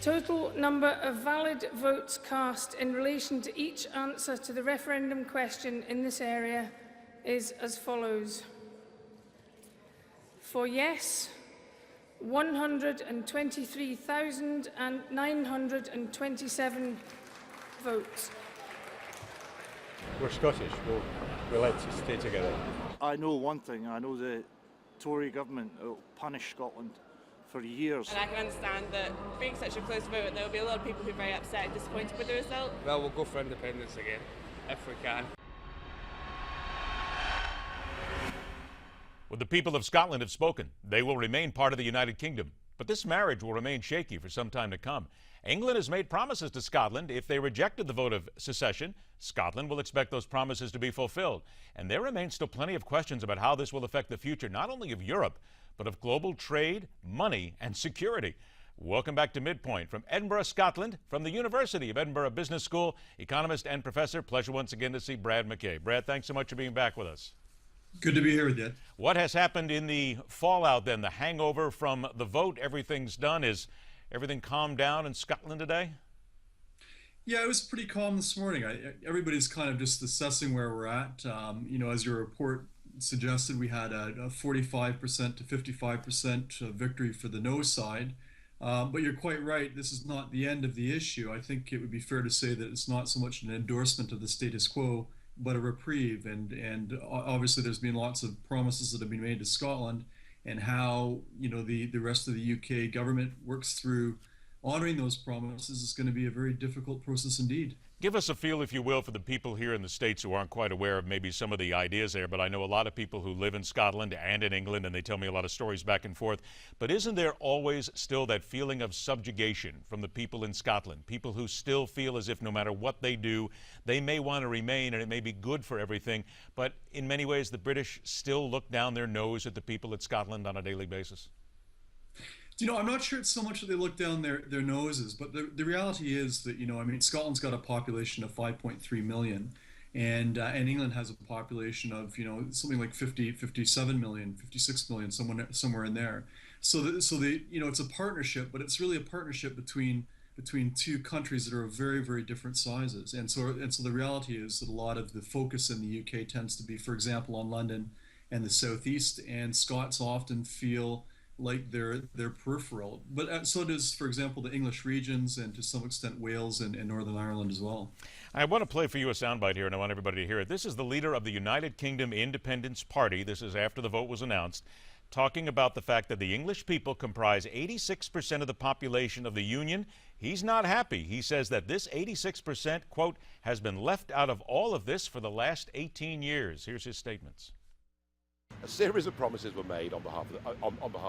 total number of valid votes cast in relation to each answer to the referendum question in this area is as follows. For yes, 123,927 votes. We're Scottish, we'll like to stay together. I know one thing, I know the Tory government will punish Scotland for years. And I can understand that being such a close vote, there will be a lot of people who are very upset and disappointed with the result. Well, we'll go for independence again, if we can. Well, the people of Scotland have spoken. They will remain part of the United Kingdom. But this marriage will remain shaky for some time to come. England has made promises to Scotland. If they rejected the vote of secession, Scotland will expect those promises to be fulfilled. And there remains still plenty of questions about how this will affect the future, not only of Europe, but of global trade, money, and security. Welcome back to MidPoint. From Edinburgh, Scotland, from the University of Edinburgh Business School, economist and professor. Pleasure once again to see Brad MacKay. Brad, thanks so much for being back with us. Good to be here with you. What has happened in the fallout then, the hangover from the vote? Everything's done. Is everything calmed down in Scotland today? Yeah, it was pretty calm this morning. Everybody's kind of just assessing where we're at. You know, as your report suggested, we had a 45% to 55% victory for the no side. But you're quite right, this is not the end of the issue. I think it would be fair to say that it's not so much an endorsement of the status quo, but a reprieve. And obviously there's been lots of promises that have been made to Scotland, and how, you know, the rest of the UK government works through honoring those promises is going to be a very difficult process indeed. Give us a feel, if you will, for the people here in the States who aren't quite aware of maybe some of the ideas there, but I know a lot of people who live in Scotland and in England, and they tell me a lot of stories back and forth. But isn't there always still that feeling of subjugation from the people in Scotland? People who still feel as if no matter what they do, they may want to remain, and it may be good for everything, but in many ways the British still look down their nose at the people at Scotland on a daily basis. You know, I'm not sure it's so much that they look down their noses, but the reality is that, you know, I mean, Scotland's got a population of 5.3 million, and England has a population of, you know, something like 57 million, 56 million, somewhere in there. So you know, it's a partnership, but it's really a partnership between two countries that are of very, very different sizes. And so the reality is that a lot of the focus in the UK tends to be, for example, on London and the southeast, and Scots often feel like they're peripheral, but so does, for example, the English regions, and to some extent Wales and Northern Ireland as well. I want to play for you a soundbite here, and I want everybody to hear it. This is the leader of the United Kingdom Independence Party. This is after the vote was announced, talking about the fact that the English people comprise 86% of the population of the Union. He's not happy. He says that this 86%, quote, has been left out of all of this for the last 18 years. Here's his statements. A series of promises were made on behalf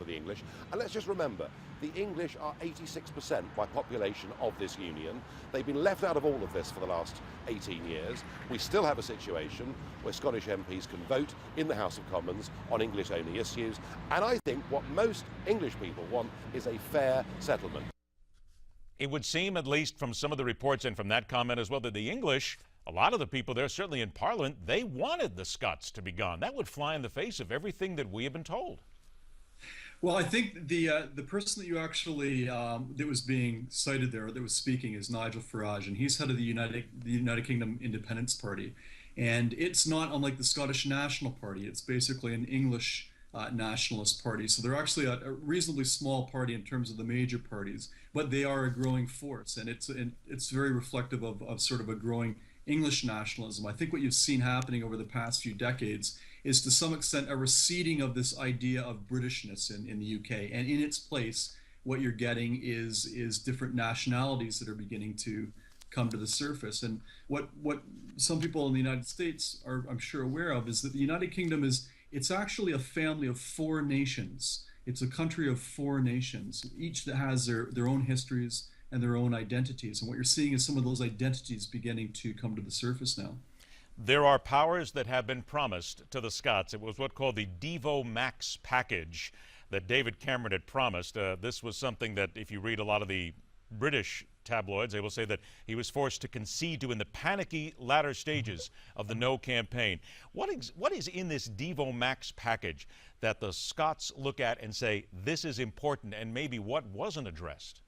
of the English, and let's just remember, the English are 86% by population of this union. They've been left out of all of this for the last 18 years. We still have a situation where Scottish MPs can vote in the House of Commons on English-only issues, and I think what most English people want is a fair settlement. It would seem, at least from some of the reports and from that comment as well, that the English, a lot of the people there, certainly in Parliament, they wanted the Scots to be gone. That would fly in the face of everything that we have been told. Well, I think the person that you actually that was being cited there, that was speaking, is Nigel Farage, and he's head of the United Kingdom Independence Party, and it's not unlike the Scottish National Party. It's basically an English nationalist party. So they're actually a reasonably small party in terms of the major parties, but they are a growing force, and it's very reflective of sort of a growing English nationalism. I think what you've seen happening over the past few decades is to some extent a receding of this idea of Britishness in the UK, and in its place what you're getting is different nationalities that are beginning to come to the surface. And what some people in the United States are, I'm sure, aware of is that the United Kingdom it's actually a family of 4 nations. It's a country of 4 nations, each that has their own histories and their own identities. And what you're seeing is some of those identities beginning to come to the surface now. There are powers that have been promised to the Scots. It was what's called the Devo Max package that David Cameron had promised. This was something that, if you read a lot of the British tabloids, they will say that he was forced to concede to in the panicky latter stages of the No campaign. What is in this Devo Max package that the Scots look at and say, this is important, and maybe what wasn't addressed?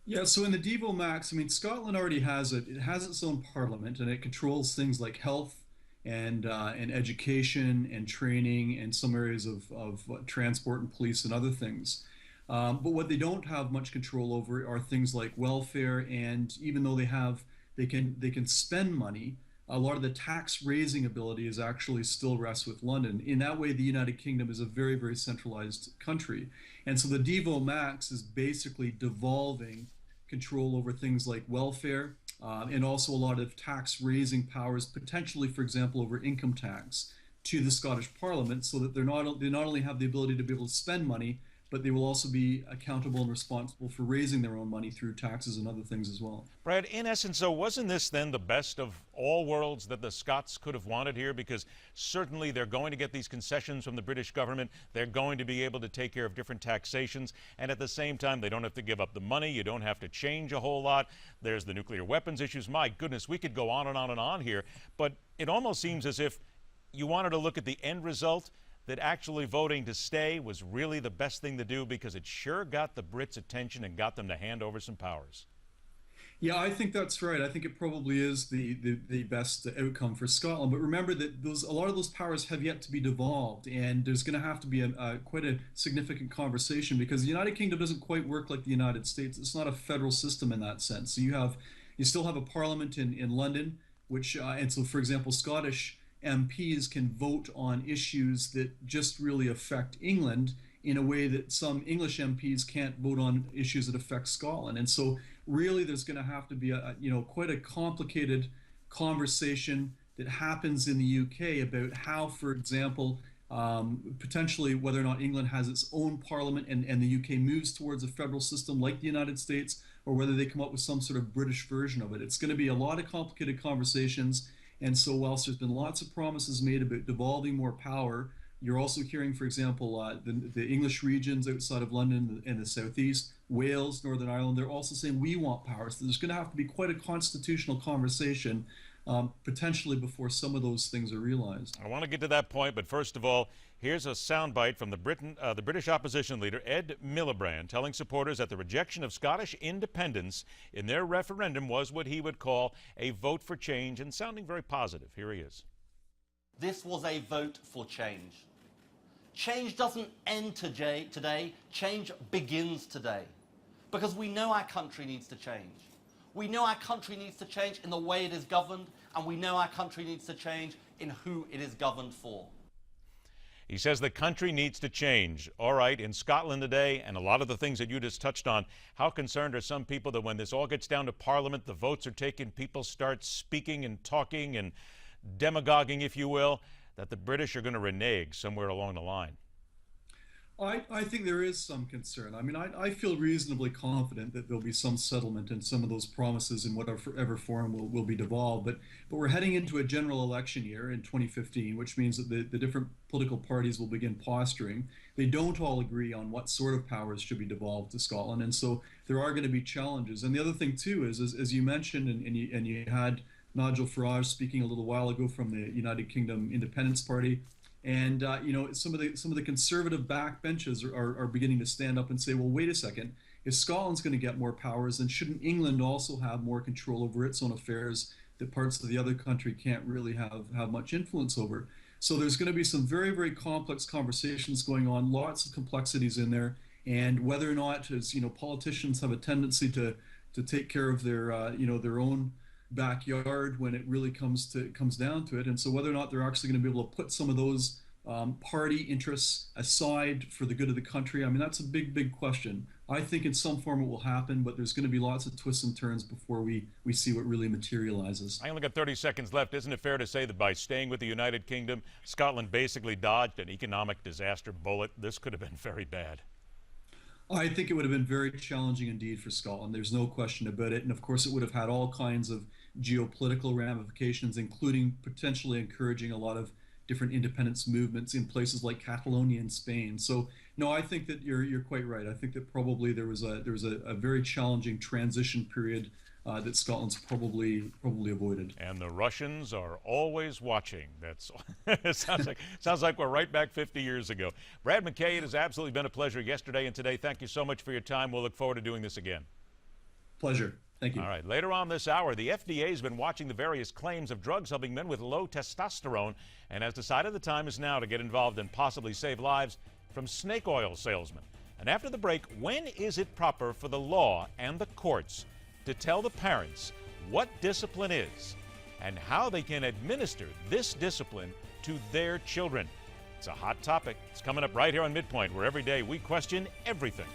Yeah, so in the Devo Max, I mean, Scotland already has it. It has its own parliament, and it controls things like health and education and training and some areas of transport and police and other things. But what they don't have much control over are things like welfare, and even though they can spend money, a lot of the tax raising ability is actually still rests with London. In that way, the United Kingdom is a very, very centralized country. And so the Devo Max is basically devolving control over things like welfare and also a lot of tax raising powers, potentially, for example, over income tax to the Scottish Parliament, so that they not only have the ability to be able to spend money, but they will also be accountable and responsible for raising their own money through taxes and other things as well. Brad, in essence, so wasn't this then the best of all worlds that the Scots could have wanted here? Because certainly they're going to get these concessions from the British government. They're going to be able to take care of different taxations. And at the same time, they don't have to give up the money. You don't have to change a whole lot. There's the nuclear weapons issues. My goodness, we could go on and on and on here. But it almost seems as if you wanted to look at the end result, that actually voting to stay was really the best thing to do, because it sure got the Brits' attention and got them to hand over some powers. Yeah, I think that's right. I think it probably is the best outcome for Scotland. But remember that a lot of those powers have yet to be devolved, and there's going to have to be quite a significant conversation, because the United Kingdom doesn't quite work like the United States. It's not a federal system in that sense. So you still have a parliament in London, which and so, for example, Scottish MPs can vote on issues that just really affect England in a way that some English MPs can't vote on issues that affect Scotland. And so really there's going to have to be quite a complicated conversation that happens in the UK about how, for example, potentially whether or not England has its own parliament and the UK moves towards a federal system like the United States, or whether they come up with some sort of British version of it. It's going to be a lot of complicated conversations. And so whilst there's been lots of promises made about devolving more power, you're also hearing, for example, the English regions outside of London and the southeast, Wales, Northern Ireland, they're also saying we want power. So there's going to have to be quite a constitutional conversation potentially before some of those things are realized. I want to get to that point, but first of all, here's a soundbite from the British opposition leader, Ed Miliband, telling supporters that the rejection of Scottish independence in their referendum was what he would call a vote for change, and sounding very positive. Here he is. This was a vote for change. Change doesn't end today, change begins today. Because we know our country needs to change. We know our country needs to change in the way it is governed, and we know our country needs to change in who it is governed for. He says the country needs to change. All right, in Scotland today, and a lot of the things that you just touched on, how concerned are some people that when this all gets down to Parliament, the votes are taken, people start speaking and talking and demagoguing, if you will, that the British are going to renege somewhere along the line? I think there is some concern. I mean, I feel reasonably confident that there'll be some settlement and some of those promises in whatever form will be devolved. But we're heading into a general election year in 2015, which means that the different political parties will begin posturing. They don't all agree on what sort of powers should be devolved to Scotland. And so there are going to be challenges. And the other thing, too, is as you mentioned, and you had Nigel Farage speaking a little while ago from the United Kingdom Independence Party. And some of the conservative backbenches are beginning to stand up and say, well, wait a second, if Scotland's going to get more powers, then shouldn't England also have more control over its own affairs that parts of the other country can't really have much influence over? So there's going to be some very, very complex conversations going on, lots of complexities in there, and whether or not, as politicians have a tendency to take care of their own backyard when it really comes down to it, and so whether or not they're actually going to be able to put some of those party interests aside for the good of the country, I mean, that's a big question. I think in some form it will happen, but there's going to be lots of twists and turns before we see what really materializes. I only got 30 seconds left. Isn't it fair to say that by staying with the United Kingdom, Scotland basically dodged an economic disaster bullet? This could have been very bad. I think it would have been very challenging indeed for Scotland. There's no question about it. And of course, it would have had all kinds of geopolitical ramifications, including potentially encouraging a lot of different independence movements in places like Catalonia in Spain. So no, I think that you're quite right. I think that probably there was a very challenging transition period that Scotland's probably avoided. And the Russians are always watching. That's it sounds like we're right back 50 years ago. Brad MacKay, it has absolutely been a pleasure yesterday and today. Thank you so much for your time. We'll look forward to doing this again. Pleasure. Thank you. All right, later on this hour, the FDA has been watching the various claims of drugs helping men with low testosterone and has decided the time is now to get involved and possibly save lives from snake oil salesmen. And after the break, when is it proper for the law and the courts to tell the parents what discipline is and how they can administer this discipline to their children? It's a hot topic. It's coming up right here on MidPoint, where every day we question everything.